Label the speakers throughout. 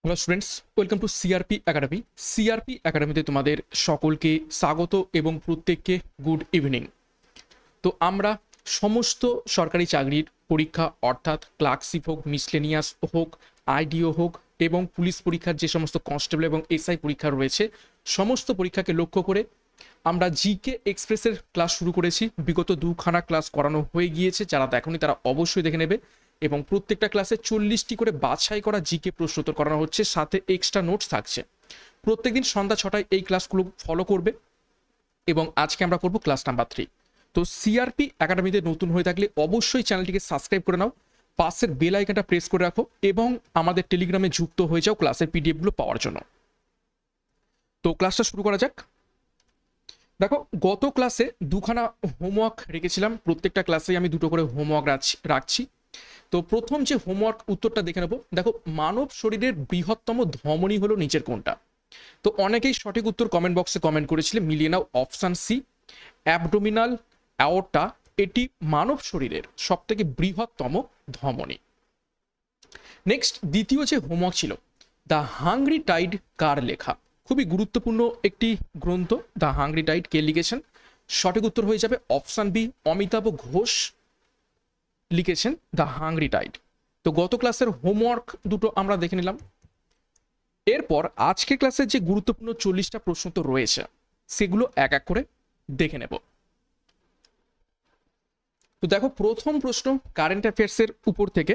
Speaker 1: Hello students, welcome to CRP academy. CRP একাডেমিতে তোমাদের সকলকে স্বাগত এবং প্রত্যেককে গুড ইভিনিং। তো আমরা সমস্ত সরকারি চাকরির পরীক্ষা অর্থাৎ ক্লার্কশিপ হোক, মিসলেনিয়াস হোক, আইডিও হোক এবং পুলিশ পরীক্ষার যে সমস্ত কনস্টেবল এবং এসআই পরীক্ষা রয়েছে সমস্ত পরীক্ষাকে লক্ষ্য করে আমরা জিকে এক্সপ্রেসের ক্লাস শুরু করেছি। বিগত দুখানা ক্লাস করানো হয়ে গিয়েছে, যারা দেখোনি তারা অবশ্যই দেখে নেবে। এবং প্রত্যেকটা ক্লাসে 40টি করে বাছাই করা জিকে প্রশ্নোত্তর করানো হচ্ছে, সাথে এক্সট্রা নোটস থাকছে। প্রত্যেকদিন সন্ধ্যা 6টায় এই ক্লাসগুলো ফলো করবে এবং আজকে আমরা করব ক্লাস নাম্বার 3। তো সিআরপি একাডেমিতে নতুন হয়ে থাকলে অবশ্যই চ্যানেলটিকে সাবস্ক্রাইব করে নাও, পাশের বেল আইকনটা প্রেস করে রাখো এবং আমাদের টেলিগ্রামে যুক্ত হয়ে যাও ক্লাসের পিডিএফগুলো পাওয়ার জন্য। তো ক্লাসটা শুরু করা যাক। দেখো, গত ক্লাসে দুখানা হোমওয়ার্ক রেখেছিলাম, প্রত্যেকটা ক্লাসে আমি দুটো করে হোমওয়ার্ক রাখছি। তো প্রথম যে হোমওয়ার্ক উত্তরটা দেখে নেব। দেখো, মানব শরীরের বৃহত্তম ধমনী হলো নিচের কোনটা? তো অনেকেই সঠিক উত্তর কমেন্ট বক্সে কমেন্ট করেছিলে, মিলিয়ে নাও। অপশান সি, অ্যাবডোমিনাল অ্যাওর্টা, এটি মানব শরীরের সবথেকে বৃহত্তম ধমনী। নেক্সট দ্বিতীয় যে হোমওয়ার্ক ছিল, দ্য হাংরি টাইড কার লেখা? খুবই গুরুত্বপূর্ণ একটি গ্রন্থ। দ্য হাংরি টাইড কে লিখেছেন? সঠিক উত্তর হয়ে যাবে অপশান বি, অমিতাভ ঘোষ লিখেছেন দ্য হাংরি টাইড। তো গত ক্লাসের হোমওয়ার্ক দুটো আমরা দেখে নিলাম। এরপর আজকে ক্লাসের যে গুরুত্বপূর্ণ 40টা প্রশ্ন তো রয়েছে, সেগুলো এক এক করে দেখে নেব। তো দেখো, প্রথম প্রশ্ন কারেন্ট অ্যাফেয়ার্সের উপর থেকে।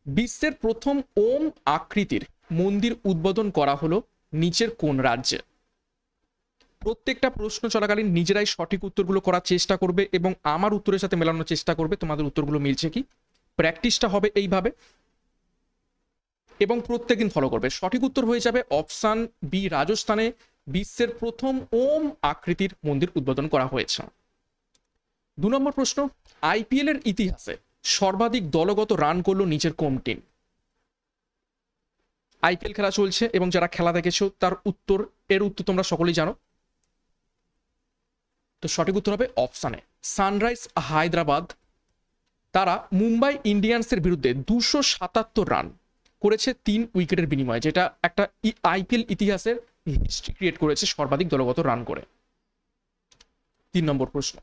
Speaker 1: বিশ্বের প্রথম ওম আকৃতির মন্দির উদ্বোধন করা হলো নিচের কোন রাজ্যে? প্রত্যেকটা প্রশ্ন চলাকালীন নিজেরাই সঠিক উত্তরগুলো করার চেষ্টা করবে এবং আমার উত্তরের সাথে মেলানোর চেষ্টা করবে তোমাদের উত্তরগুলো মিলছে কি। প্র্যাকটিসটা হবে এইভাবে এবং প্রত্যেকদিন ফলো করবে। সঠিক উত্তর হয়ে যাবে অপশান বি, রাজস্থানে বিশ্বের প্রথম ওম আকৃতির মন্দির উদ্বোধন করা হয়েছে। 2 নম্বর প্রশ্ন, আইপিএল এর ইতিহাসে সর্বাধিক দলগত রান করলো নিচের কোন টিম? আইপিএল খেলা চলছে এবং যারা খেলা দেখেছো তার উত্তর, এর উত্তর তোমরা সকলেই জানো। তো সঠিক উত্তর হবে অপশানে সানরাইজ হায়দ্রাবাদ। তারা মুম্বাই ইন্ডিয়ান্সের বিরুদ্ধে 277 রান করেছে 3 উইকেটের বিনিময়ে, যেটা একটা আইপিএল ইতিহাসের হিস্ট্রি ক্রিয়েট করেছে সর্বাধিক দলগত রান করে। 3 নম্বর প্রশ্ন,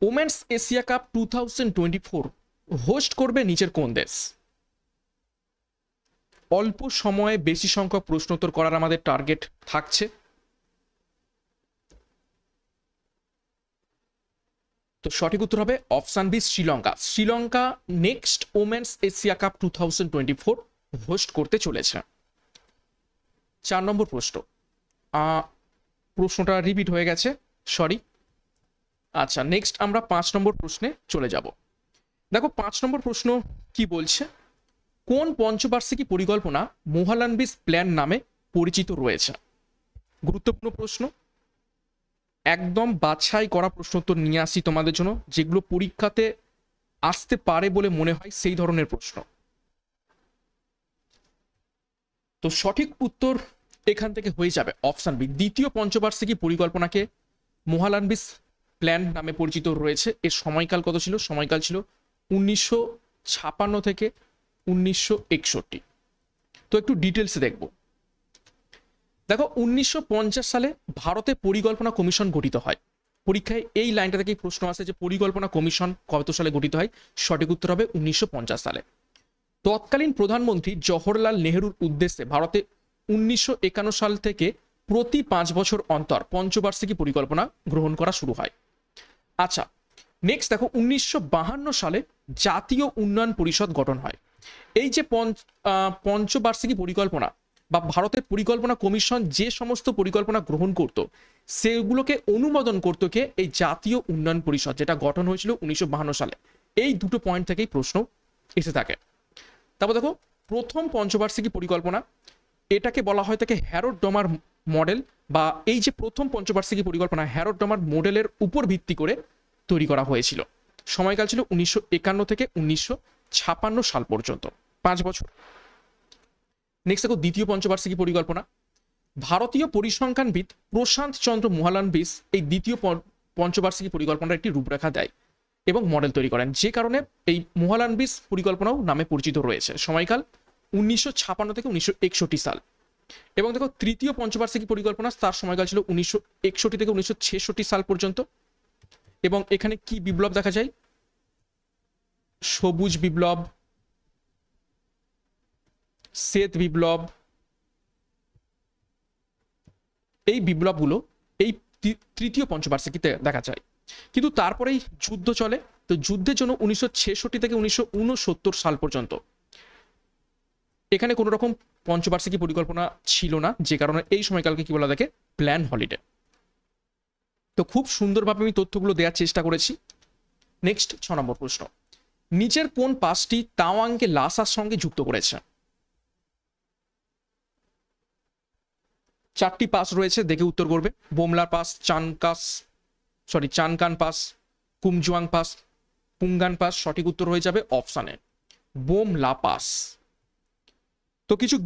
Speaker 1: ওমেন্স এশিয়া কাপ 2024 হোস্ট করবে নিচের কোন দেশ? অল্প সময়ে বেশি সংখ্যক প্রশ্নোত্তর করার আমাদের টার্গেট থাকছে। তো সঠিক উত্তর হবে option B, Sri Lanka. Sri Lanka next women's Asia cup 2024 host করতে চলেছে। 4 নম্বর প্রশ্ন, প্রশ্নটা রিপিট হয়ে গেছে, সরি। আচ্ছা, নেক্সট আমরা 5 নম্বর প্রশ্নে চলে যাব। দেখো, 5 নম্বর প্রশ্ন কি বলছে? কোন পঞ্চবার্ষিকী পরিকল্পনা মোহালানবিস প্ল্যান নামে পরিচিত রয়েছে? গুরুত্বপূর্ণ প্রশ্ন, একদম বাছাই করা প্রশ্ন উত্তর নিয়ে আসি তোমাদের জন্য, যেগুলো পরীক্ষাতে আসতে পারে বলে মনে হয় সেই ধরনের প্রশ্ন। তো সঠিক উত্তর এখান থেকে হয়ে যাবে অপশান বি, দ্বিতীয় পঞ্চবার্ষিকী পরিকল্পনাকে মোহালানবিস প্ল্যান নামে পরিচিত রয়েছে। এর সময়কাল কত ছিল? সময়কাল ছিল 1956 থেকে 1961। তো একটু ডিটেলসে দেখব। দেখো, 1950 সালে ভারতে পরিকল্পনা কমিশন গঠিত হয়। পরীক্ষায় এই লাইনটা থেকেই প্রশ্ন আসে যে পরিকল্পনা কমিশন কত সালে গঠিত হয়? সঠিক উত্তর হবে 1950 সালে। তৎকালীন প্রধানমন্ত্রী জওহরলাল নেহরুর উদ্দেশ্যে ভারতে 1951 সাল থেকে প্রতি 5 বছর অন্তর পঞ্চবার্ষিকী পরিকল্পনা গ্রহণ করা শুরু হয়। আচ্ছা, নেক্সট দেখো, 1952 সালে জাতীয় উন্নয়ন পরিষদ গঠন হয়। এই যে পঞ্চবার্ষিকী পরিকল্পনা বা ভারতের পরিকল্পনা কমিশন যে সমস্ত পরিকল্পনা গ্রহণ করত সেগুলোকে অনুমোদন করত কে? এই জাতীয় উন্নয়ন পরিষদ, যেটা গঠন হয়েছিল 1952 সালে। এই দুটো পয়েন্ট থেকেই প্রশ্ন এসে থাকে। তারপর দেখো, প্রথম পঞ্চবার্ষিকী পরিকল্পনা, এটাকে বলা হয় থাকে হ্যারোড ডমার মডেল, বা এই যে প্রথম পঞ্চবার্ষিকী পরিকল্পনা হ্যারোড ডমার মডেলের উপর ভিত্তি করে তৈরি করা হয়েছিল। সময়কাল ছিল 1951 থেকে 1956 সাল পর্যন্ত, 5 বছর। নেক্সট দেখো, দ্বিতীয় পঞ্চবার্ষিকী পরিকল্পনা, ভারতীয় পরিসংখ্যানবিদ প্রশান্ত চন্দ্র মোহালানবিস এই দ্বিতীয় পঞ্চবার্ষিকী পরিকল্পনার একটি রূপরেখা দেয় এবং মডেল তৈরি করেন, যে কারণে এই মোহালানবিস পরিকল্পনাও নামে পরিচিত রয়েছে। সময়কাল 1956 থেকে 1961 সাল। এবং দেখো তৃতীয় পঞ্চবার্ষিকী পরিকল্পনা, তার সময়কাল ছিল 1961 থেকে 1966 সাল পর্যন্ত। এবং এখানে কি বিপ্লব দেখা যায়? সবুজ বিপ্লব, শ্বেত বিপ্লব, এই বিপ্লবগুলো এই তৃতীয় পঞ্চবার্ষিকীতে দেখা যায়। কিন্তু তারপরেই যুদ্ধ চলে। তো যুদ্ধের জন্য 1966 থেকে 1969 সাল পর্যন্ত এখানে কোনো রকম পঞ্চবার্ষিকী পরিকল্পনা ছিল না, যে কারণে এই সময়কালকে কি বলা থাকে? Plan holiday. তো খুব সুন্দরভাবে আমি তথ্যগুলো দেওয়ার চেষ্টা করেছি। নেক্সট 6 নম্বর প্রশ্ন, নিচের কোন পাসটি তাওয়াংকে লাসার সঙ্গে যুক্ত করেছে? 4টি পাস রয়েছে, দেখে উত্তর করবে। বোমলা পাস, চানকান পাস, কুমজুয়াং পাস, পুঙ্গান পাস। সঠিক উত্তর হয়ে যাবে অপশানে বোমলা পাস। তো কিছু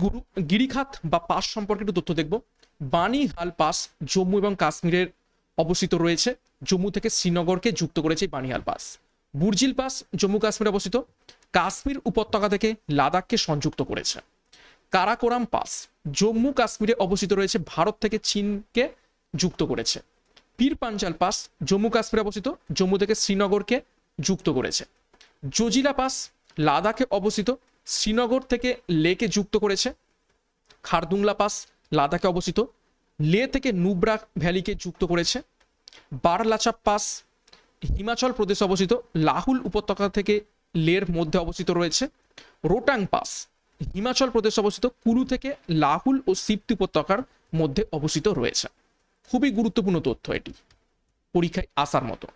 Speaker 1: গিরিখাত বা পাস সম্পর্কে একটু তথ্য দেখব। বানিহাল পাস জম্মু এবং কাশ্মীরের অবস্থিত রয়েছে, জম্মু থেকে শ্রীনগরকে যুক্ত করেছে বানিহাল পাস। বুর্জিল পাস জম্মু কাশ্মীরে অবস্থিত, কাশ্মীর উপত্যকা থেকে লাদাখকে সংযুক্ত করেছে। কারাকোরাম পাস জম্মু কাশ্মীরে অবস্থিত রয়েছে, ভারত থেকে চীনকে যুক্ত করেছে। পীর পাঞ্জাল পাস জম্মু কাশ্মীরে অবস্থিত, জম্মু থেকে শ্রীনগরকে যুক্ত করেছে। জজিলা পাস লাদাখে অবস্থিত, শ্রীনগর থেকে লেকে যুক্ত করেছে। খারদুংলা পাস লাদাখে অবস্থিত, লে থেকে নুব্রা ভ্যালিকে যুক্ত করেছে। বারলাচাপ পাস হিমাচল প্রদেশে অবস্থিত, লাহুল উপত্যকা থেকে লের মধ্যে অবস্থিত রয়েছে। রোটাং পাস হিমাচল প্রদেশে অবস্থিত, কুলু থেকে লাহুল ও সিপ্তি উপত্যকার মধ্যে অবস্থিত রয়েছে। খুবই গুরুত্বপূর্ণ তথ্য, এটি পরীক্ষায় আসার মতো।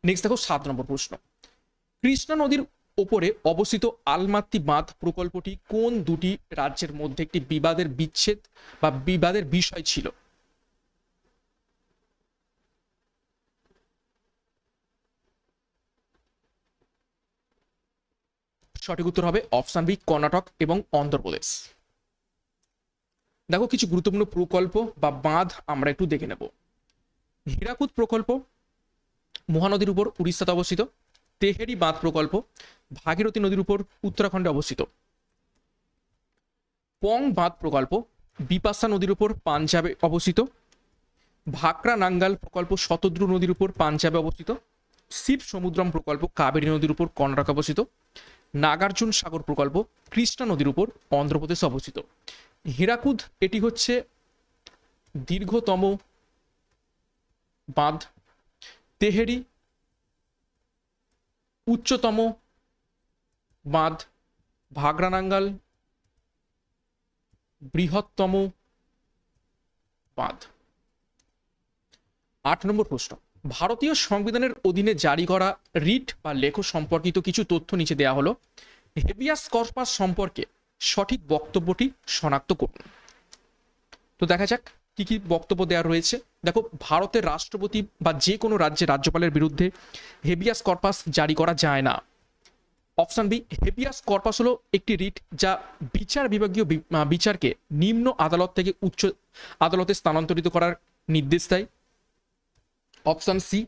Speaker 1: নেক্সট দেখো 7 নম্বর প্রশ্ন, কৃষ্ণা নদীর ওপরে অবস্থিত আলমাত্তি বাঁধ প্রকল্পটি কোন দুটি রাজ্যের মধ্যে একটি বিবাদের বিচ্ছেদ বা বিবাদের বিষয় ছিল? সঠিক উত্তর হবে অপশন বি কর্ণাটক এবং অন্ধ্রপ্রদেশ। দেখো কিছু গুরুত্বপূর্ণ প্রকল্প বা বাঁধ আমরা একটু দেখে নেব। হীরাকুদ প্রকল্প মহানদীর উপর উড়িষ্যাতে অবস্থিত। তেহেরি বাঁধ প্রকল্প ভাগীরথী নদীর উপর উত্তরাখণ্ডে অবস্থিত। পং বাঁধ প্রকল্প বিপাশা নদীর উপর পাঞ্জাবে অবস্থিত। ভাকরা নাঙ্গাল প্রকল্প শতদ্রু নদীর উপর পাঞ্জাবে অবস্থিত। শিব সমুদ্রম প্রকল্প কাবেরী নদীর উপর কর্ণাটকে অবস্থিত। নাগার্জুন সাগর প্রকল্প কৃষ্ণা নদীর উপর অন্ধ্রপ্রদেশে অবস্থিত। হীরাকুদ এটি হচ্ছে দীর্ঘতম বাঁধ, তেহেরি উচ্চতম বাঁধ, ভাগরানাঙ্গাল বৃহত্তম বাঁধ। 8 নম্বর প্রশ্ন, ভারতীয় সংবিধানের অধীনে জারি করা রিট বা লেখ সম্পর্কিত কিছু তথ্য নিচে দেওয়া হলো। হেবিয়াস কর্পাস সম্পর্কে সঠিক বক্তব্যটি শনাক্ত করুন। তো দেখা যাক কি কি বক্তব্য দেওয়া রয়েছে। দেখো, ভারতের রাষ্ট্রপতি বা যে কোনো রাজ্যের রাজ্যপালের বিরুদ্ধে হেবিয়াস কর্পাস জারি করা যায় না। অপশন বি, হেবিয়াস কর্পাস হলো একটি রিট যা বিচার বিভাগীয় বিচারকে নিম্ন আদালত থেকে উচ্চ আদালতে স্থানান্তরিত করার নির্দেশ দেয়। অপশন সি,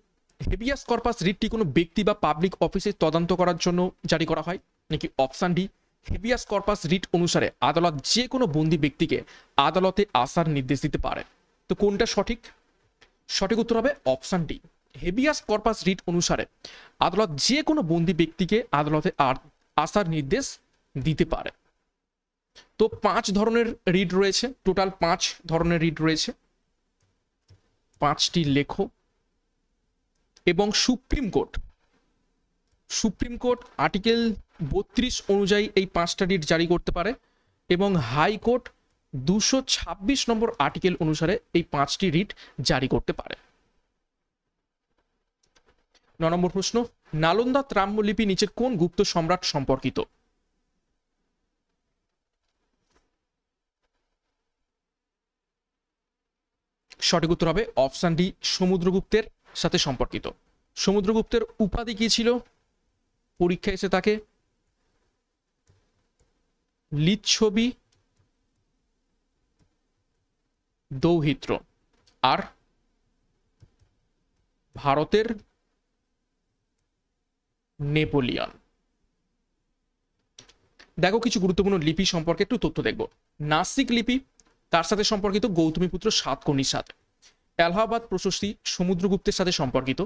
Speaker 1: হেবিয়াস কর্পাস রিটটি কোনো ব্যক্তি বা পাবলিক অফিসে তদন্ত করার জন্য জারি করা হয়। নাকি option D, habeas corpus writ অনুসারে আদালত যে কোনো বন্দী ব্যক্তিকে আদালতে আসার নির্দেশ দিতে পারে। তো কোনটা সঠিক? সঠিক উত্তর হবে option D, habeas corpus writ অনুসারে আদালত যে কোনো বন্দী ব্যক্তিকে আদালতে আসার নির্দেশ দিতে পারে। তো 5 ধরনের রিট রয়েছে, টোটাল 5 ধরনের রিট রয়েছে, 5টি লেখো। এবং সুপ্রিম কোর্ট আর্টিকেল 32 অনুযায়ী এই 5টা রিট জারি করতে পারে। এবং হাইকোর্ট 226 নম্বর আর্টিকেল অনুসারে এই 5টি রিট জারি করতে পারে। 9 নম্বর প্রশ্ন, নালন্দা তাম্রলিপি নিচের কোন গুপ্ত সম্রাট সম্পর্কিত? সঠিক উত্তর হবে অপশন ডি, সমুদ্রগুপ্তের সাথে সম্পর্কিত। সমুদ্রগুপ্তের উপাধি কি ছিল? পরীক্ষায় এসে তাকে লিচ্ছবি দৌহিত্র আর ভারতের নেপোলিয়ন। দেখো কিছু গুরুত্বপূর্ণ লিপি সম্পর্কে একটু তথ্য দেখব। নাসিক লিপি কার সাথে সম্পর্কিত? গৌতমীপুত্র সাতকর্ণীর সাথে। এলাহাবাদ প্রশস্তি সমুদ্রগুপ্তের সাথে সম্পর্কিত।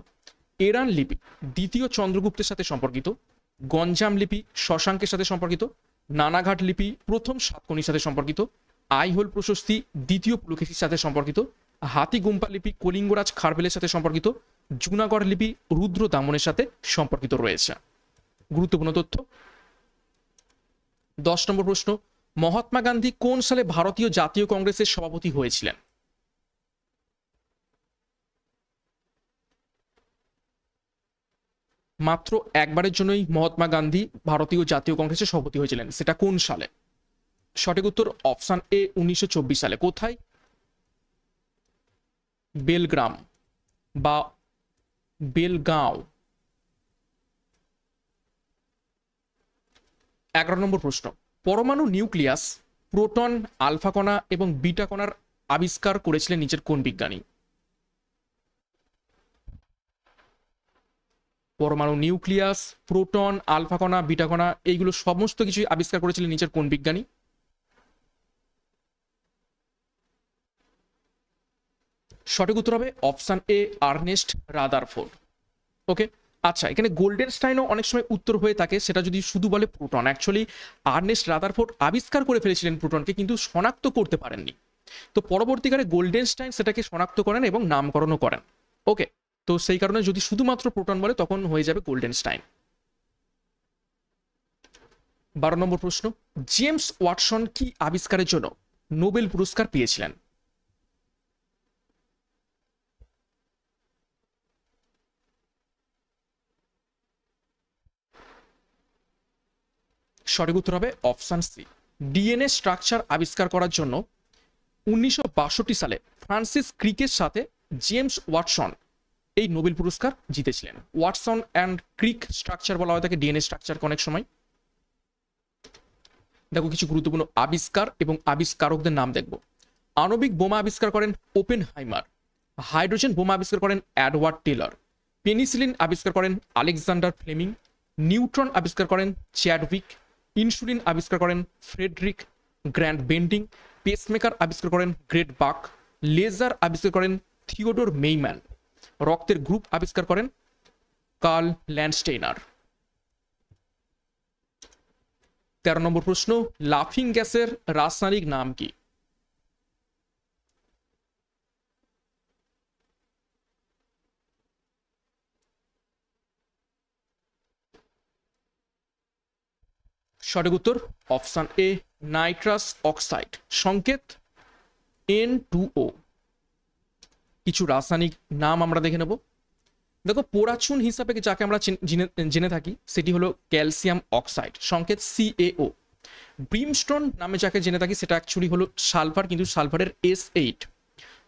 Speaker 1: এরান লিপি দ্বিতীয় চন্দ্রগুপ্তের সাথে সম্পর্কিত। গঞ্জাম লিপি শশাঙ্কের সাথে সম্পর্কিত। নানাঘাট লিপি প্রথম সাতকর্ণীর সাথে সম্পর্কিত। আইহোল প্রশস্তি দ্বিতীয় পুলকেশীর সাথে সম্পর্কিত। হাতিগুম্পা লিপি কলিঙ্গরাজ খারবেলের সাথে সম্পর্কিত। জুনাগড় লিপি রুদ্র দামনের সাথে সম্পর্কিত রয়েছে। গুরুত্বপূর্ণ তথ্য। 10 নম্বর প্রশ্ন, মহাত্মা গান্ধী কোন সালে ভারতীয় জাতীয় কংগ্রেসের সভাপতি হয়েছিলেন? মাত্র একবারের জন্যই মহাত্মা গান্ধী ভারতীয় জাতীয় কংগ্রেসের সভাপতি হয়েছিলেন, সেটা কোন সালে? সঠিক উত্তর অপশন এ 1924 সালে। কোথায়? বেলগ্রাম বা বেলগাঁও। 11 নম্বর প্রশ্ন, পরমাণু নিউক্লিয়াস, প্রোটন, আলফা কণা এবং বিটা কণার আবিষ্কার করেছিলেন নিচের কোন বিজ্ঞানী? পরমাণু নিউক্লিয়াস, প্রোটন, আলফা কণা, বিটা কণা এইগুলো সমস্ত কিছুই আবিষ্কার করেছিলেন নিচের কোন বিজ্ঞানী? সঠিক উত্তর হবে অপশন এ আর্নেস্ট রাদারফোর্ড। ওকে, আচ্ছা, এখানে গোল্ডেন স্টাইনও অনেক সময় উত্তর হয়ে থাকে, সেটা যদি শুধু বলে প্রোটন। অ্যাকচুয়ালি আর্নেস্ট রাদারফোর্ড আবিষ্কার করে ফেলেছিলেন প্রোটনকে, কিন্তু শনাক্ত করতে পারেননি। তো পরবর্তীকালে গোল্ডেন স্টাইন সেটাকে শনাক্ত করেন এবং নামকরণও করেন। ওকে, তো সেই কারণে যদি শুধুমাত্র প্রোটন বলে তখন হয়ে যাবে গোল্ডেন স্টাইন। 12 নম্বর প্রশ্ন, জেমস ওয়াটসন কি আবিষ্কারের জন্য নোবেল পুরস্কার পেয়েছিলেন? সঠিক উত্তর হবে অপশন সি, ডিএনএ স্ট্রাকচার আবিষ্কার করার জন্য 1962 সালে ফ্রান্সিস ক্রিকের সাথে জেমস ওয়াটসন এই নোবেল পুরস্কার জিতেছিলেন। ওয়াটসন অ্যান্ড ক্রিক স্ট্রাকচার বলা হয় তাকে, ডিএনএ স্ট্রাকচারকে অনেক সময়। দেখো কিছু গুরুত্বপূর্ণ আবিষ্কার এবং আবিষ্কারকদের নাম দেখব। আণবিক বোমা আবিষ্কার করেন ওপেনহাইমার। হাইড্রোজেন বোমা আবিষ্কার করেন এডওয়ার্ড টেলর। পেনিসিলিন আবিষ্কার করেন আলেকজান্ডার ফ্লেমিং। নিউট্রন আবিষ্কার করেন চ্যাডউইক। ইনসুলিন আবিষ্কার করেন ফ্রেডরিক গ্র্যান্ড বেন্ডিং। পেসমেকার আবিষ্কার করেন গ্রেট বাক। লেজার আবিষ্কার করেন থিওডোর মেইম্যান। রক্তের গ্রুপ আবিষ্কার করেন কার্ল ল্যান্ডস্টেইনার। 13 নম্বর প্রশ্ন, লাফিং গ্যাসের রাসায়নিক নাম কি? সঠিক উত্তর অপশন এ নাইট্রাস অক্সাইড, সংকেত N2O। কিছু রাসায়নিক নাম আমরা দেখে নেব। দেখো পোড়াচুন হিসাবে যাকে আমরা জেনে থাকি সেটি হলো ক্যালসিয়াম অক্সাইড, সংকেত CaO। ব্রিমস্টোন নামে যাকে জেনে থাকি সেটা অ্যাকচুয়ালি হলো সালফার, কিন্তু সালফারের S8।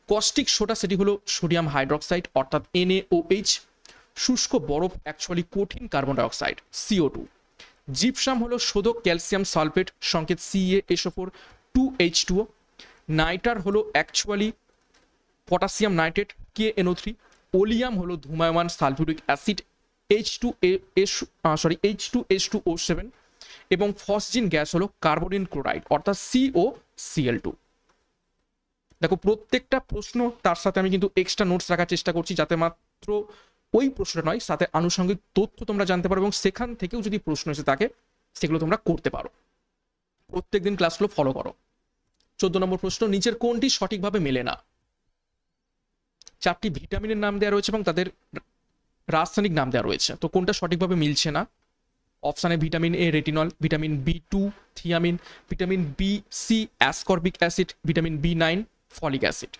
Speaker 1: কস্টিক সোডা সেটি হলো সোডিয়াম হাইড্রোক্সাইড অর্থাৎ NaOH। শুষ্ক বরফ অ্যাকচুয়ালি কঠিন কার্বন ডাইঅক্সাইড CO2। জিপসাম হলো শোধক ক্যালসিয়াম সালফেট, সংকেত CaSO4 2H2O। নাইটার হলো actually potassium nitrate KNO3। Oleum হলো ধূমায়মান সালফিউরিক অ্যাসিড H2H2O7। এবং ফসজিন গ্যাস হলো কার্বনিল ক্লোরাইড অর্থাৎ COCl2। দেখো প্রত্যেকটা প্রশ্ন তার সাথে আমি কিন্তু এক্সট্রা নোটস রাখার চেষ্টা করছি, যাতে মাত্র ওই প্রশ্নটা নয়, সাথে আনুষঙ্গিক তথ্য তোমরা জানতে পারো এবং সেখান থেকেও যদি প্রশ্ন এসে থাকে সেগুলো তোমরা করতে পারো। প্রত্যেকদিন ক্লাসগুলো ফলো করো। 14 নম্বর প্রশ্ন, নিচের কোনটি সঠিকভাবে মেলে না? 4টি ভিটামিনের নাম দেওয়া রয়েছে এবং তাদের রাসায়নিক নাম দেওয়া রয়েছে, তো কোনটা সঠিকভাবে মিলছে না? অপশানে vitamin A retinol, vitamin B2 thiamine, vitamin B6 ascorbic acid, vitamin B9 folic acid.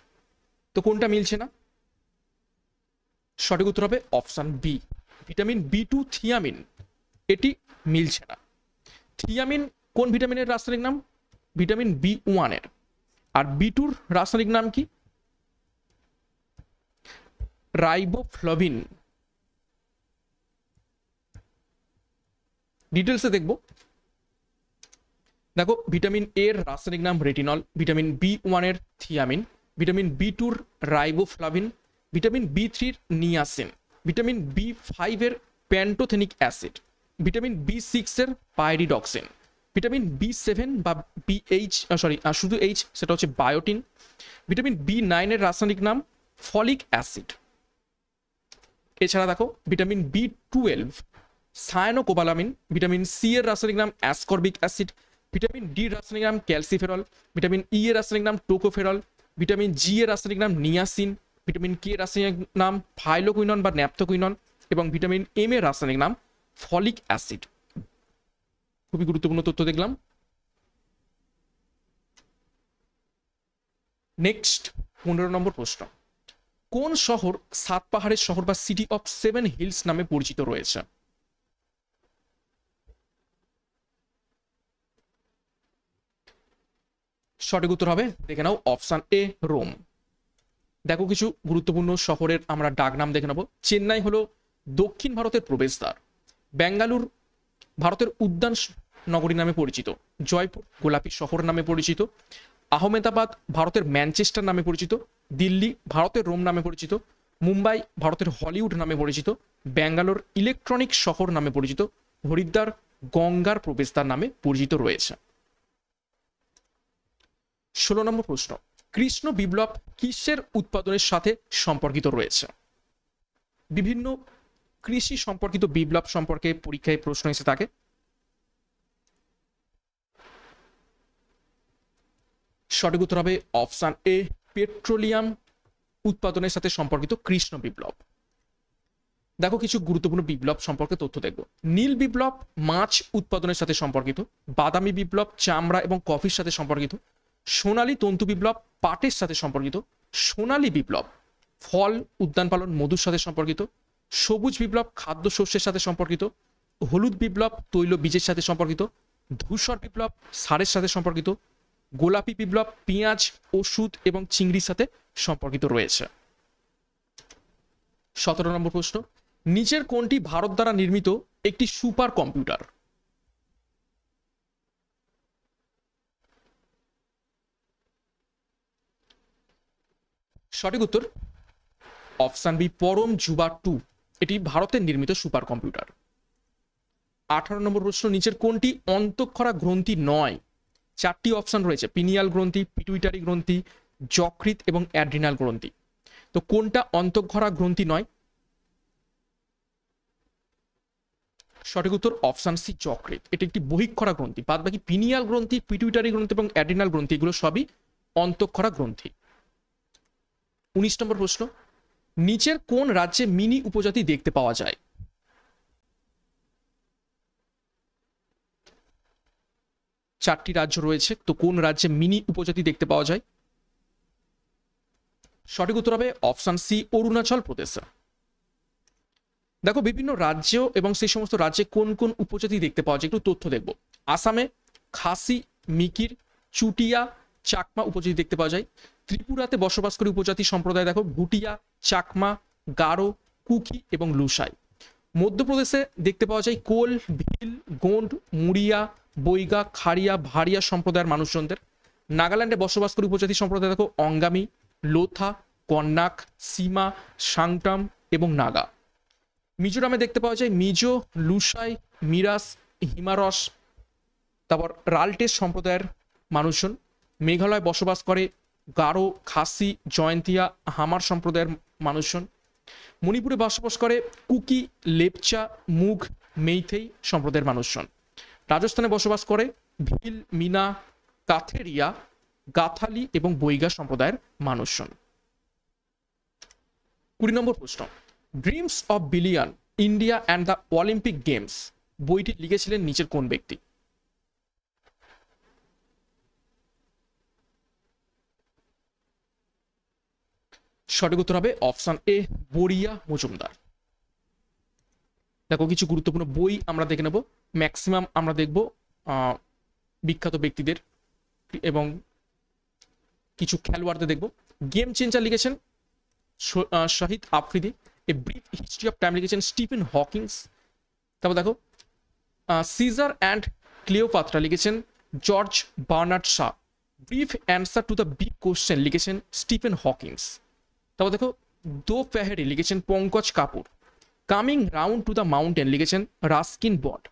Speaker 1: তো কোনটা মিলছে না? সঠিক উত্তর হবে option B, vitamin B2 thiamine, এটি মিলছে না। থিয়ামিন কোন ভিটামিনের রাসায়নিক নাম? ভিটামিন B1 এর। আর B2 রাসায়নিক নাম কি? রাইবোফ্লাভিন। ডিটেলসে দেখবো। দেখো ভিটামিন এর রাসায়নিক নাম রেটিনল, ভিটামিন B1 এর থিয়ামিন, ভিটামিন B2 এর রাইবোফ্লাভিন, ভিটামিন B3 এর নিয়াসিন, ভিটামিন B5 এর প্যান্টোথেনিক অ্যাসিড, ভিটামিন B6 এর পাইরিডক্সিন, ভিটামিন B7 বা BH, শুধু H, সেটা হচ্ছে বায়োটিন। ভিটামিন B9 এর রাসায়নিক নাম ফলিক অ্যাসিড। এছাড়া দেখো vitamin B12 cyanocobalamin. Vitamin C এর রাসায়নিক নাম অ্যাসকর্বিক অ্যাসিড। ভিটামিন ডি এর রাসায়নিক নাম ক্যালসিফেরল। ভিটামিন ই এর রাসায়নিক নাম টোকোফেরল। ভিটামিন জি এর রাসায়নিক নাম নিয়াসিন। ভিটামিন কে এর রাসায়নিক নাম ফাইলোকুইনন বা ন্যাপথোকুইনন। এবং ভিটামিন এম এর রাসায়নিক নাম ফলিক অ্যাসিড। খুবই গুরুত্বপূর্ণ তথ্য দেখলাম। নেক্সট 15 নম্বর প্রশ্ন, কোন শহর 7 পাহাড়ের শহর বা সিটি অফ 7 হিলস নামে পরিচিত রয়েছে? সঠিক উত্তর হবে, দেখে নাও, অপশন এ রোম। দেখো কিছু গুরুত্বপূর্ণ শহরের আমরা ডাক নাম দেখে নেব। চেন্নাই হলো দক্ষিণ ভারতের প্রবেশদ্বার। বেঙ্গালুর ভারতের উদ্যান নগরী নামে পরিচিত। জয়পুর গোলাপী শহর নামে পরিচিত। আহমেদাবাদ ভারতের ম্যানচেস্টার নামে পরিচিত। দিল্লি ভারতের রোম নামে পরিচিত। মুম্বাই ভারতের হলিউড নামে পরিচিত। ব্যাঙ্গালোর ইলেকট্রনিক শহর নামে পরিচিত। হরিদ্বার গঙ্গার প্রবেশদ্বার নামে পরিচিত রয়েছে। 16 নম্বর প্রশ্ন, কৃষ্ণ বিপ্লব কিসের উৎপাদনের সাথে সম্পর্কিত রয়েছে? বিভিন্ন কৃষি সম্পর্কিত বিপ্লব সম্পর্কে পরীক্ষায় প্রশ্ন এসে থাকে। সঠিক উত্তর হবে অপশন এ পেট্রোলিয়াম উৎপাদনের সাথে সম্পর্কিত কৃষ্ণ বিপ্লব। দেখো কিছু গুরুত্বপূর্ণ বিপ্লব সম্পর্কে তথ্য দেখব। নীল বিপ্লব মাছ উৎপাদনের সাথে সম্পর্কিত। বাদামি বিপ্লব চামড়া এবং কফির সাথে সম্পর্কিত। সোনালী তন্তু বিপ্লব পাটের সাথে সম্পর্কিত। সোনালী বিপ্লব ফল উদ্যান পালন মধুর সাথে সম্পর্কিত। সবুজ বিপ্লব খাদ্য শস্যের সাথে সম্পর্কিত। হলুদ বিপ্লব তৈল বীজের সাথে সম্পর্কিত। ধূসর বিপ্লব সারের সাথে সম্পর্কিত। গোলাপি বিপ্লব পেঁয়াজ ওষুধ এবং চিংড়ির সাথে সম্পর্কিত রয়েছে। 17 নম্বর প্রশ্ন, নিচের কোনটি ভারত দ্বারা নির্মিত একটি সুপার কম্পিউটার? সঠিক উত্তর অপশন বি পরম যুবা 2, এটি ভারতের নির্মিত সুপার কম্পিউটার। 18 নম্বর প্রশ্ন, নিচের কোনটি অন্তঃক্ষরা গ্রন্থি নয়? 4টি অপশন রয়েছে, পিনিয়াল গ্রন্থি, পিটুইটারি গ্রন্থি, যকৃৎ এবং অ্যাড্রিনাল গ্রন্থি। তো কোনটা অন্তঃক্ষরা গ্রন্থি নয়? সঠিক উত্তর অপশন সি যকৃৎ, এটি একটি বহিঃক্ষরা গ্রন্থি। বাদ বাকি পিনিয়াল গ্রন্থি, পিটুইটারি গ্রন্থি এবং অ্যাড্রিনাল গ্রন্থি এগুলো সবই অন্তঃক্ষরা গ্রন্থি। 19 নম্বর প্রশ্ন, নিচের কোন রাজ্যে মিনি উপজাতি দেখতে পাওয়া যায়? চারটি রাজ্য রয়েছে, তো কোন রাজ্যে মিনি উপজাতি দেখতে পাওয়া যায়? সঠিক উত্তর হবে অপশন সি অরুণাচল প্রদেশে। দেখো বিভিন্ন রাজ্য এবং সেই সমস্ত রাজ্যে কোন কোন উপজাতি দেখতে পাওয়া যায় একটু তথ্য দেখব। আসামে খাসি, মিকির, চুটিয়া, চাকমা উপজাতি দেখতে পাওয়া যায়। ত্রিপুরাতে বসবাসকারী উপজাতি সম্প্রদায় দেখো ভুটিয়া, চাকমা, গারো, কুকি এবং লুসাই। মধ্যপ্রদেশে দেখতে পাওয়া যায় কোল, ভিল, গোন্ড, মুড়িয়া, বৈগা, খাড়িয়া, ভাড়িয়া সম্প্রদায়ের মানুষজনদের। নাগাল্যান্ডে বসবাসকারী উপজাতি সম্প্রদায় দেখো অঙ্গামি, লোথা, কন্যাক, সীমা, সাংটাম এবং নাগা। মিজোরামে দেখতে পাওয়া যায় মিজো, লুসাই, মিরাস, হিমারস, তারপর রালটেস সম্প্রদায়ের মানুষজন। মেঘালয় বসবাস করে গারো, খাসি, জয়ন্তিয়া, হামার সম্প্রদায়ের মানুষজন। মণিপুরে বসবাস করে কুকি, লেপচা, মুঘ, মেইথেই সম্প্রদায়ের মানুষজন। রাজস্থানে বসবাস করে ভিল, মিনা, কাথেরিয়া, গাথালি এবং বৈগা সম্প্রদায়ের মানুষজন। 20 নম্বর প্রশ্ন, dreams of billion India and the Olympic games বইটি লিখেছিলেন নিচের কোন ব্যক্তি? সঠিক উত্তর হবে অপশন এ বড়িয়া মজুমদার। দেখো কিছু গুরুত্বপূর্ণ বই আমরা দেখে নেব। ম্যাক্সিমাম আমরা দেখব বিখ্যাত ব্যক্তিদের এবং কিছু খেলোয়াড়দের দেখব। গেম চেঞ্জার লিখেছেন Shahid Afridi. A brief history of time লিখেছেন স্টিফেন হকিংস। তারপর দেখো সিজার অ্যান্ড ক্লিওপাত্রা লিখেছেন জর্জ বার্নার্ড শা। Brief answer to the big question লিখেছেন স্টিফেন হকিংস। তারপর দেখো দো পেহেরি লিখেছেন Pankaj Kapoor. Coming round to the mountain লিখেছেন রাস্কিন বট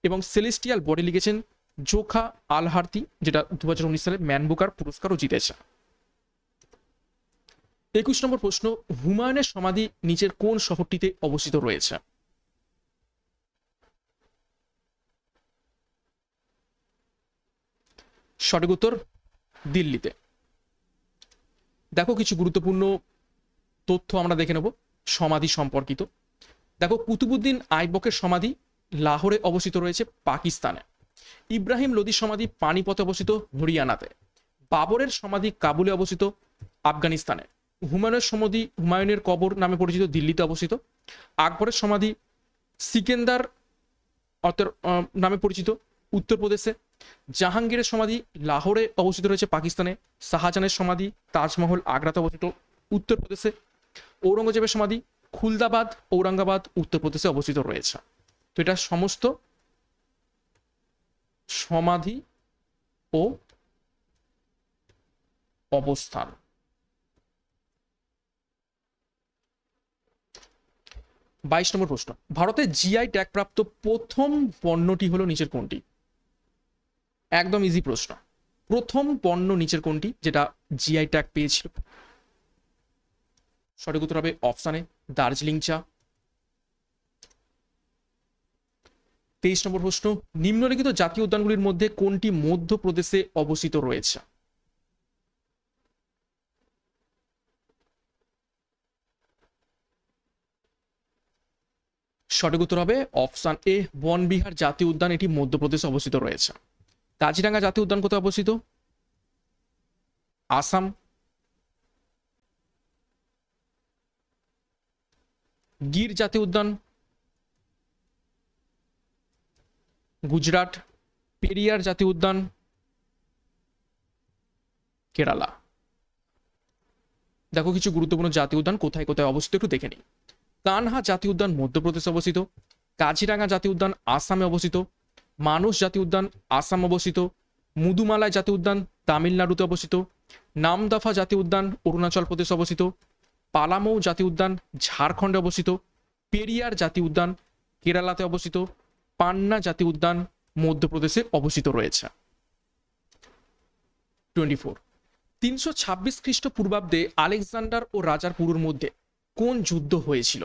Speaker 1: এবং সেলেস্টিয়াল বডি লিখেছেন জোখা আলহার্তি, যেটা 2019 সালে ম্যান বুকার পুরস্কারও জিতেছে। 21 নম্বর প্রশ্ন, হুমায়ুনের সমাধি নিচের কোন শহরটিতে অবস্থিত রয়েছে? সঠিক উত্তর দিল্লিতে। দেখো কিছু গুরুত্বপূর্ণ তথ্য আমরা দেখে নেব সমাধি সম্পর্কিত। দেখো কুতুবুদ্দিন আইবকের সমাধি লাহোরে অবস্থিত রয়েছে পাকিস্তানে। ইব্রাহিম লোদির সমাধি পানিপথে অবস্থিত হরিয়ানাতে। বাবরের সমাধি কাবুলে অবস্থিত আফগানিস্তানে। হুমায়ুনের কবর নামে পরিচিত দিল্লিতে অবস্থিত। আকবরের সমাধি সিকেন্দার নামে পরিচিত উত্তরপ্রদেশে। জাহাঙ্গীরের সমাধি লাহোরে অবস্থিত রয়েছে পাকিস্তানে। শাহজাহানের সমাধি তাজমহল আগ্রাতে অবস্থিত উত্তরপ্রদেশে। ঔরঙ্গজেবের সমাধি খুলদাবাদ ঔরঙ্গাবাদ উত্তরপ্রদেশে অবস্থিত রয়েছে। তো এটা সমস্ত সমাধি ও অবস্থান। 22 নম্বর প্রশ্ন, ভারতের জিআই ট্যাগ প্রাপ্ত প্রথম পণ্যটি হলো নিচের কোনটি? একদম ইজি প্রশ্ন। প্রথম পণ্য নিচের কোনটি যেটা জিআই ট্যাগ পেয়েছিল? সঠিক উত্তর হবে অপশানে দার্জিলিং চা। 23 নম্বর প্রশ্ন, নিম্নলিখিত জাতীয় উদ্যানগুলির মধ্যে কোনটি মধ্যপ্রদেশে অবস্থিত রয়েছে? সঠিক উত্তর হবে অপশন এ বনবিহার জাতীয় উদ্যান, এটি মধ্যপ্রদেশে অবস্থিত রয়েছে। কাজিরাঙ্গা জাতীয় উদ্যান কোথায় অবস্থিত? আসাম। গির জাতীয় উদ্যান গুজরাট। পেরিয়ার জাতীয় উদ্যান কেরালা। দেখো কিছু গুরুত্বপূর্ণ জাতীয় উদ্যান কোথায় কোথায় অবস্থিত একটু দেখে নিই। কানহা জাতীয় উদ্যান মধ্যপ্রদেশে অবস্থিত। কাজিরাঙ্গা জাতীয় উদ্যান আসামে অবস্থিত। মানস জাতীয় উদ্যান আসাম অবস্থিত। মুদুমালাই জাতীয় উদ্যান তামিলনাড়ুতে অবস্থিত। নামদফা জাতীয় উদ্যান অরুণাচল প্রদেশে অবস্থিত। পালামৌ জাতীয় উদ্যান ঝাড়খণ্ডে অবস্থিত। পেরিয়ার জাতীয় উদ্যান কেরালাতে অবস্থিত। পান্না জাতীয় উদ্যান মধ্যপ্রদেশে অবস্থিত রয়েছে। 24 326 খ্রিস্টপূর্বাব্দে আলেকজান্ডার ও রাজার পুরুর মধ্যে কোন যুদ্ধ হয়েছিল?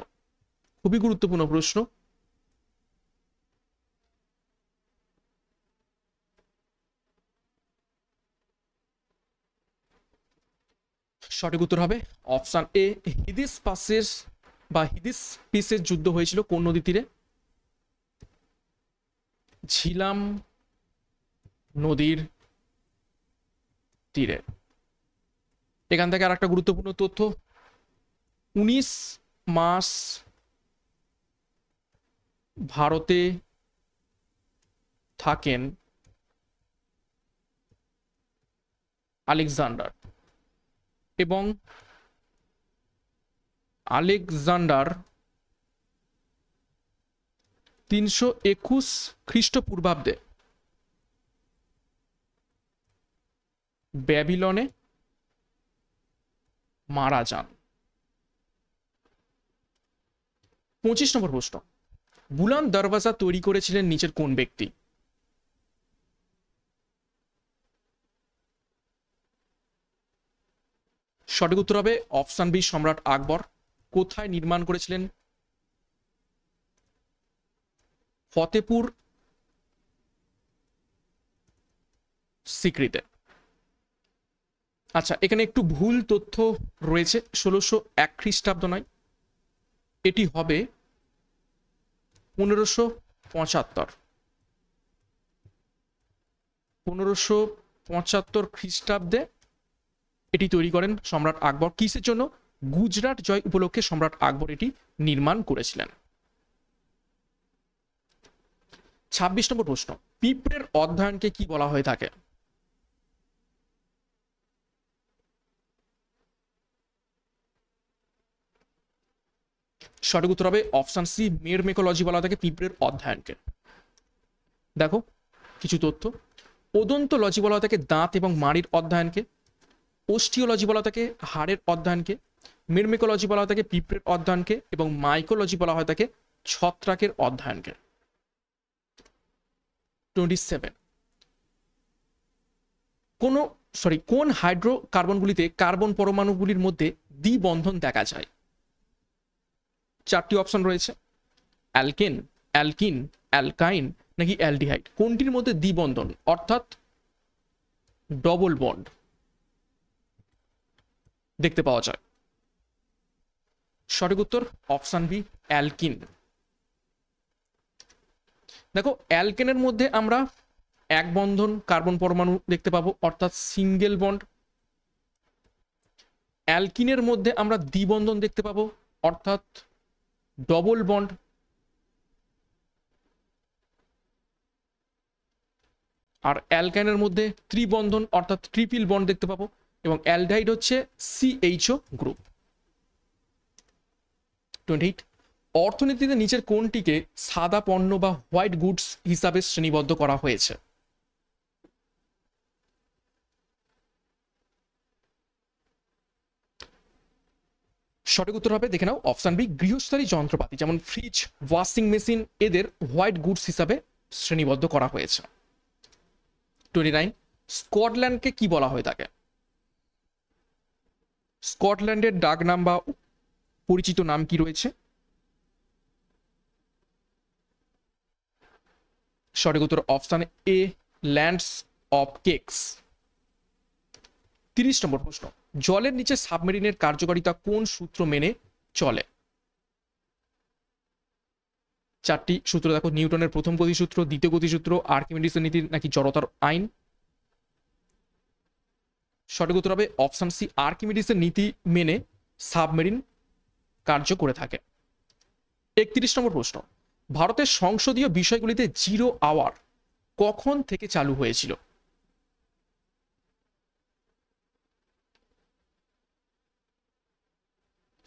Speaker 1: খুবই গুরুত্বপূর্ণ প্রশ্ন। সঠিক উত্তর হবে অপশন এ হিদিস পাসেস বা হিদিস পিসের যুদ্ধ হয়েছিল কোন নদী তীরে? ঝিলাম নদীর তীরে। এখান থেকে আর একটা গুরুত্বপূর্ণ তথ্য, 19 মাস ভারতে থাকেন আলেকজান্ডার এবং আলেকজান্ডার 321 খ্রিস্টপূর্বাব্দে ব্যাবিলনে মারা যান। 25 নম্বর প্রশ্ন, বুলান দরওয়াজা তৈরি করেছিলেন নিচের কোন ব্যক্তি? সঠিক উত্তর হবে অপশন বি সম্রাট আকবর। কোথায় নির্মাণ করেছিলেন? ফতেপুর সিক্রিতে। আচ্ছা, এখানে একটু ভুল তথ্য রয়েছে, 1601 খ্রিস্টাব্দ নয়, এটি হবে 1575। 1575 খ্রিস্টাব্দে এটি তৈরি করেন সম্রাট আকবর। কিসের জন্য? গুজরাট জয় উপলক্ষে সম্রাট আকবর এটি নির্মাণ করেছিলেন। 26 নম্বর প্রশ্ন, পিঁপড়ের অধ্যয়নকে কি বলা হয়ে থাকে? সঠিক উত্তর হবে অপশন সি মেরমেকোলজি বলা থাকে পিঁপড়ের অধ্যয়নকে। দেখো কিছু তথ্য, ওদন্তোলজি বলা থাকে দাঁত এবং মাড়ির অধ্যয়নকে। ওস্টিওলজি বলা থাকে হাড়ের অধ্যয়নকে। মেরমেকোলজি বলা থাকে পিঁপড়ের অধ্যয়নকে এবং মাইকোলজি বলা হয় থাকে ছত্রাকের অধ্যয়নকে। 27 কোন হাইড্রোকার্বনগুলিতে কার্বন পরমাণুগুলির মধ্যে দ্বিবন্ধন দেখা যায়? চারটি অপশন রয়েছে, অ্যালকেন, অ্যালকিন, অ্যালকাইন নাকি অ্যালডিহাইড। কোনটির মধ্যে দ্বিবন্ধন অর্থাৎ ডবল বন্ড দেখতে পাওয়া যায়? সঠিক উত্তর অপশন বি, অ্যালকিন। দেখো, অ্যালকেনের মধ্যে আমরা এক বন্ধন কার্বন পরমাণু দেখতে পাবো অর্থাৎ সিঙ্গেল বন্ড। অ্যালকিনের মধ্যে আমরা দ্বিবন্ধন দেখতে পাবো অর্থাৎ ডবল বন্ড। আর অ্যালকাইনের মধ্যে ত্রিবন্ধন অর্থাৎ ট্রিপল বন্ড দেখতে পাবো, এবং অ্যালডিহাইড হচ্ছে CHO গ্রুপ। 28, অর্থনীতিতে নিচের কোনটিকে সাদা পণ্য বা হোয়াইট গুডস হিসাবে শ্রেণীবদ্ধ করা হয়েছে? সঠিক উত্তর হবে, দেখে নাও, অপশন বি, গৃহস্থালী যন্ত্রপাতি যেমন ফ্রিজ, ওয়াশিং মেশিন এদের হোয়াইট গুডস হিসাবে শ্রেণীবদ্ধ করা হয়েছে। 29, স্কটল্যান্ডকে কি বলা হয়ে থাকে? স্কটল্যান্ডের ডাক নাম বা পরিচিত নাম কি রয়েছে? সঠিক উত্তর option A, lands of cakes. 30 নম্বর প্রশ্ন, জলের নিচে সাবমেরিনের কার্যকারিতা কোন সূত্র মেনে চলে? চারটি সূত্র দেখো, নিউটনের প্রথম গতিসূত্র, দ্বিতীয় গতিসূত্র, আর্কিমিডিসের নীতি নাকি জড়তার আইন? সঠিক উত্তর হবে অপশন সি, আর্কিমিডিসের নীতি মেনে সাবমেরিন কার্য করে থাকে। 31 নম্বর প্রশ্ন, ভারতের সংসদীয় বিষয়গুলিতে 0 আওয়ার কখন থেকে চালু হয়েছিল?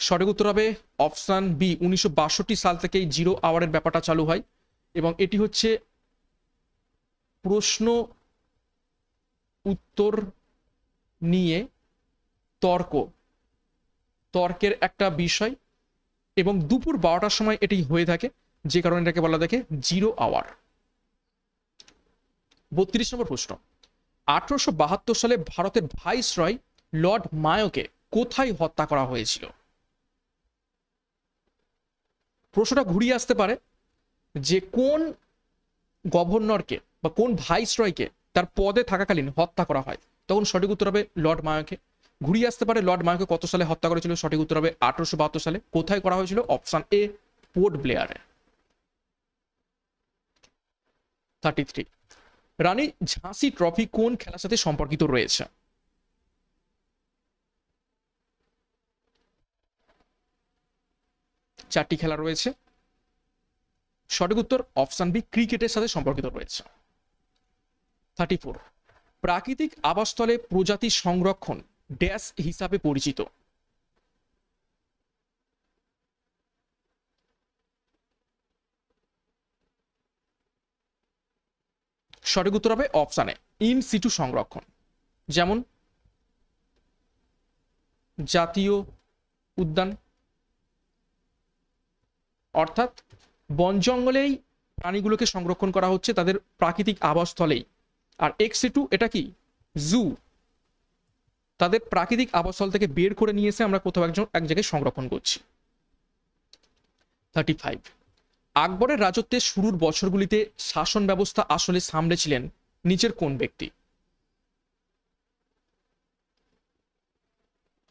Speaker 1: সঠিক উত্তর হবে অপশন বি, 1962 সাল থেকেই 0 আওয়ারের ব্যাপারটা চালু হয়, এবং এটি হচ্ছে প্রশ্ন উত্তর নিয়ে তর্কের একটা বিষয়, এবং দুপুর 12টার সময় এটি হয়ে থাকে, যে কারণে এটাকে বলা থাকে 0 আওয়ার। 32 নম্বর প্রশ্ন, 1872 সালে ভারতের ভাইসরয় লর্ড মায়োকে কোথায় হত্যা করা হয়েছিল? প্রশ্নটা ঘুরিয়ে আসতে পারে যে কোন গভর্নরকে বা কোন ভাইসরয়কে তার পদে থাকাকালীন হত্যা করা হয়, তখন সঠিক উত্তর হবে লর্ড মায়োকে। ঘুরিয়ে আসতে পারে লর্ড মায়োকে কত সালে হত্যা করেছিল, সঠিক উত্তর হবে 1872 সালে। কোথায় করা হয়েছিল? অপশন এ, পোর্ট ব্লেয়ারে। 33, রানী ঝাঁসি ট্রফি কোন খেলার সাথে সম্পর্কিত রয়েছে? চারটি খেলা রয়েছে, সঠিক উত্তর অপশন বি, ক্রিকেটের সাথে সম্পর্কিত রয়েছে। 34, প্রাকৃতিক আবাসস্থলে প্রজাতি সংরক্ষণ ড্যাশ হিসাবে পরিচিত? সঠিক উত্তর হবে অপশন এ, ইন সিটু সংরক্ষণ, যেমন জাতীয় উদ্যান, অর্থাৎ বন জঙ্গলেই প্রাণীগুলোকে সংরক্ষণ করা হচ্ছে তাদের প্রাকৃতিক আবাসস্থলেই। আর এক্স সিটু এটা কি? জু, তাদের প্রাকৃতিক আবাসস্থল থেকে বের করে নিয়ে এসে আমরা কোথাও এক জায়গায় সংরক্ষণ করছি। 35, আকবরের রাজত্বের শুরুর বছরগুলিতে শাসন ব্যবস্থা আসলে সামলেছিলেন নিচের কোন ব্যক্তি?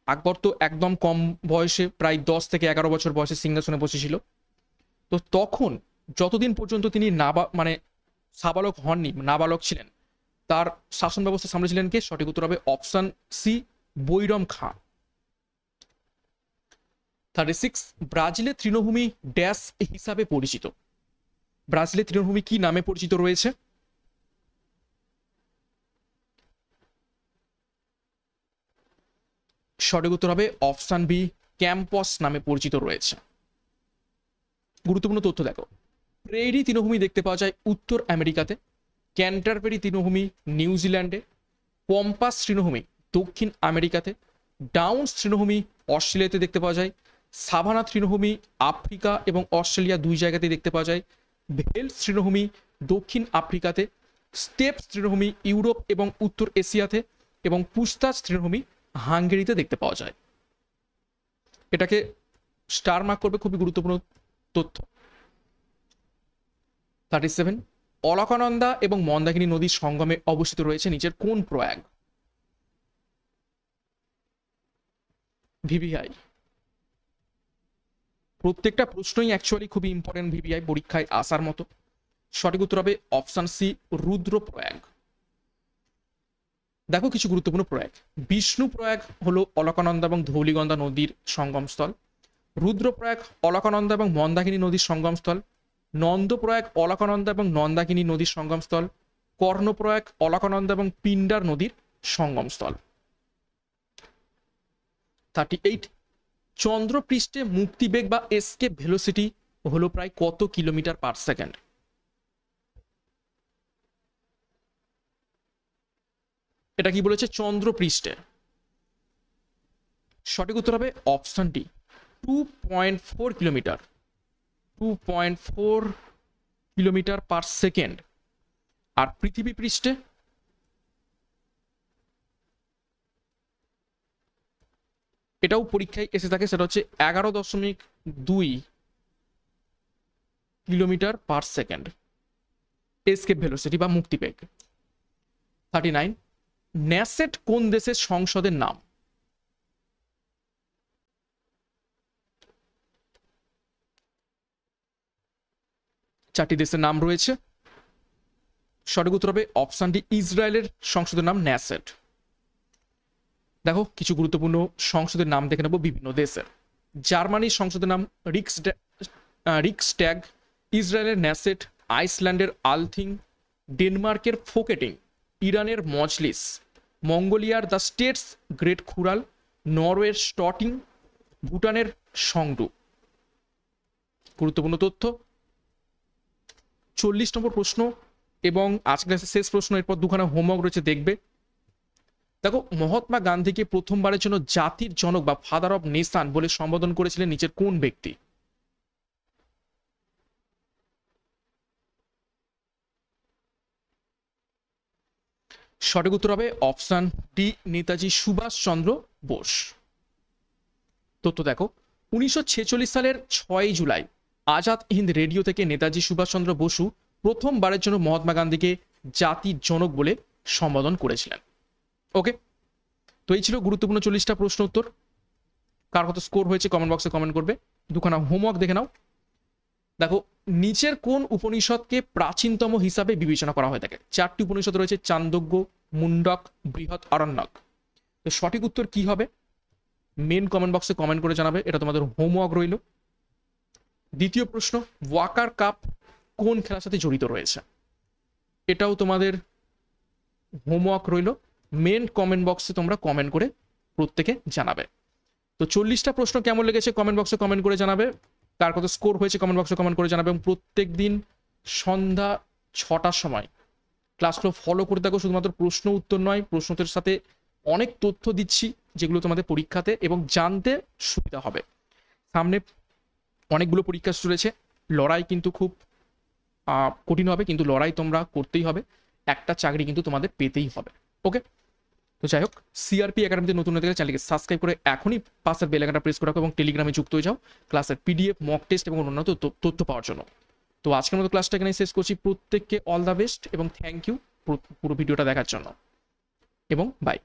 Speaker 1: আকবর তো একদম কম বয়সে, প্রায় 10 থেকে 11 বছর বয়সে সিংহাসনে বসেছিল। তো তখন যতদিন পর্যন্ত তিনি সাবালক হননি, নাবালক ছিলেন, তার শাসন ব্যবস্থা সামলেছিলেন কে? সঠিক উত্তর হবে অপশন সি, বৈরম খাঁ। 36, ব্রাজিলের তৃণভূমি ড্যাশ হিসাবে পরিচিত? ব্রাজিলের তৃণভূমি কি নামে পরিচিত রয়েছে? সঠিক উত্তর হবে অপশন বি, ক্যাম্পস নামে পরিচিত রয়েছে। গুরুত্বপূর্ণ তথ্য দেখো, প্রেরি তৃণভূমি দেখতে পাওয়া যায় উত্তর আমেরিকাতে, ক্যান্টারবেরি তৃণভূমি নিউজিল্যান্ডে, পম্পাস তৃণভূমি দক্ষিণ আমেরিকাতে, ডাউন্স তৃণভূমি অস্ট্রেলিয়াতে দেখতে পাওয়া যায়, সাভানা তৃণভূমি আফ্রিকা এবং অস্ট্রেলিয়া দুই জায়গাতেই দেখতে পাওয়া যায়, ভেলস তৃণভূমি দক্ষিণ আফ্রিকাতে, স্টেপস তৃণভূমি ইউরোপ এবং উত্তর এশিয়াতে, এবং পুস্তাজ তৃণভূমি হাঙ্গেরিতে দেখতে পাওয়া যায়। এটাকে স্টার মার্ক করবে, খুবই গুরুত্বপূর্ণ তথ্য। 37, অলকানন্দা এবং মন্দাকিনী নদীর সঙ্গমে অবস্থিত রয়েছে নিচের কোন প্রয়াগ? ভিভিআই। প্রত্যেকটা প্রশ্নই অ্যাকচুয়ালি খুবই ইম্পর্টেন্ট ভিভিআই পরীক্ষায় আসার মতো। সঠিক উত্তর হবে অপশন সি, রুদ্রপ্রয়াগ। দেখো কিছু গুরুত্বপূর্ণ প্রয়াগ। বিষ্ণু প্রয়াগ হলো অলকানন্দা এবং ধৌলিগঙ্গা নদীর সঙ্গমস্থল। রুদ্রপ্রয়াগ অলকানন্দা এবং মন্দাকিনী নদীর সঙ্গমস্থল। নন্দপ্রয়াগ অলকানন্দা এবং নন্দাকিনী নদীর সঙ্গমস্থল। কর্ণপ্রয়াগ অলকানন্দা এবং পিন্ডার নদীর সঙ্গমস্থল। 38, চন্দ্রপৃষ্ঠে মুক্তিবেগ বা এসকেপ ভেলোসিটি হলো প্রায় কত কিলোমিটার পার সেকেন্ড? এটা কি বলেছে? চন্দ্রপৃষ্ঠে। সঠিক উত্তর হবে option D, 2.4 kilometre. 2.4 kilometre per second. আর পৃথিবী পৃষ্ঠে এটাও পরীক্ষায় এসে থাকে, সেটা হচ্ছে 11.2 kilometre per second escape velocity বা মুক্তিবেগ। 39, ন্যাসেট কোন দেশের সংসদের নাম? চারটি দেশের নাম রয়েছে। সঠিক উত্তর হবে অপশন ডি, ইসরায়েলের সংসদের নাম ন্যাসেট। দেখো কিছু গুরুত্বপূর্ণ সংসদের নাম দেখে নেব বিভিন্ন দেশের। জার্মানির সংসদের নাম রিক্সট্যাগ, ইসরায়েলের ন্যাসেট, আইসল্যান্ডের আলথিং, ডেনমার্কের ফোকেটিং, ইরানের মজলিস, মঙ্গোলিয়ার দ্য স্টেটস গ্রেট খুরাল, নরওয়ের স্টটিং, ভুটানের সংডু। গুরুত্বপূর্ণ তথ্য। 40 নম্বর প্রশ্ন এবং আজকের ক্লাসের শেষ প্রশ্ন, এরপর দুখানা হোমওয়ার্ক রয়েছে, দেখবে। দেখো, মহাত্মা গান্ধীকে প্রথমবারের জন্য জাতির জনক বা ফাদার অফ নেশন বলে সম্বোধন করেছিলেন নিচের কোন ব্যক্তি? সঠিক উত্তর হবে অপশন ডি, নেতাজি সুভাষচন্দ্র বোস। তথ্য দেখো, 1946 সালের 6 জুলাই আজাদ হিন্দ রেডিও থেকে নেতাজি সুভাষচন্দ্র বসু প্রথমবারের জন্য মহাত্মা গান্ধীকে জাতির জনক বলে সম্বোধন করেছিলেন। ওকে, তো এই ছিল গুরুত্বপূর্ণ 40টা প্রশ্ন উত্তর। কার কত স্কোর হয়েছে কমেন্ট বক্সে কমেন্ট করবে। দুখানা হোমওয়ার্ক দেখে নাও। দেখো, নিচের কোন উপনিষদকে প্রাচীনতম হিসাবে বিবেচনা করা হয়ে থাকে? 4টি উপনিষদ রয়েছে, চান্দোগ্য, মুন্ডক, বৃহৎ আরণ্যক। তো সঠিক উত্তর কি হবে মেন কমেন্ট বক্সে কমেন্ট করে জানাবে, এটা তোমাদের হোমওয়ার্ক রইল। দ্বিতীয় প্রশ্ন, ওয়াকার কাপ কোন খেলার সাথে জড়িত রয়েছে? এটাও তোমাদের হোমওয়ার্ক রইল। মেন কমেন্ট বক্সে তোমরা কমেন্ট করে প্রত্যেকে জানাবে। তো 40টা প্রশ্ন কেমন লেগেছে কমেন্ট বক্সে কমেন্ট করে জানাবে। কার কত স্কোর হয়েছে কমেন্ট বক্সে কমেন্ট করে জানাবে। এবং প্রত্যেক দিন সন্ধ্যা 6টার সময় ক্লাসগুলো ফলো করে থাকো। শুধুমাত্র প্রশ্ন উত্তর নয়, প্রশ্নোত্তরের সাথে অনেক তথ্য দিচ্ছি যেগুলো তোমাদের পরীক্ষাতে এবং জানতে সুবিধা হবে। সামনে অনেকগুলো পরীক্ষা চলেছে, লড়াই কিন্তু খুব কঠিন হবে, কিন্তু লড়াই তোমরা করতেই হবে। একটা চাকরি কিন্তু তোমাদের পেতেই হবে। ওকে, তো যাই হোক, সিআরপি একাডেমিতে নতুন হতে গেলে চ্যানেলকে সাবস্ক্রাইব করে এখনই পাশের বেল আইকনটা প্রেস করে রাখো এবং টেলিগ্রামে যুক্ত হয়ে যাও ক্লাসের পিডিএফ, মক টেস্ট এবং অন্যান্য তথ্য পাওয়ার জন্য। তো আজকের মতো ক্লাসটা এখানে শেষ করছি। প্রত্যেককে অল দ্য বেস্ট এবং থ্যাংক ইউ পুরো ভিডিওটা দেখার জন্য, এবং বাই।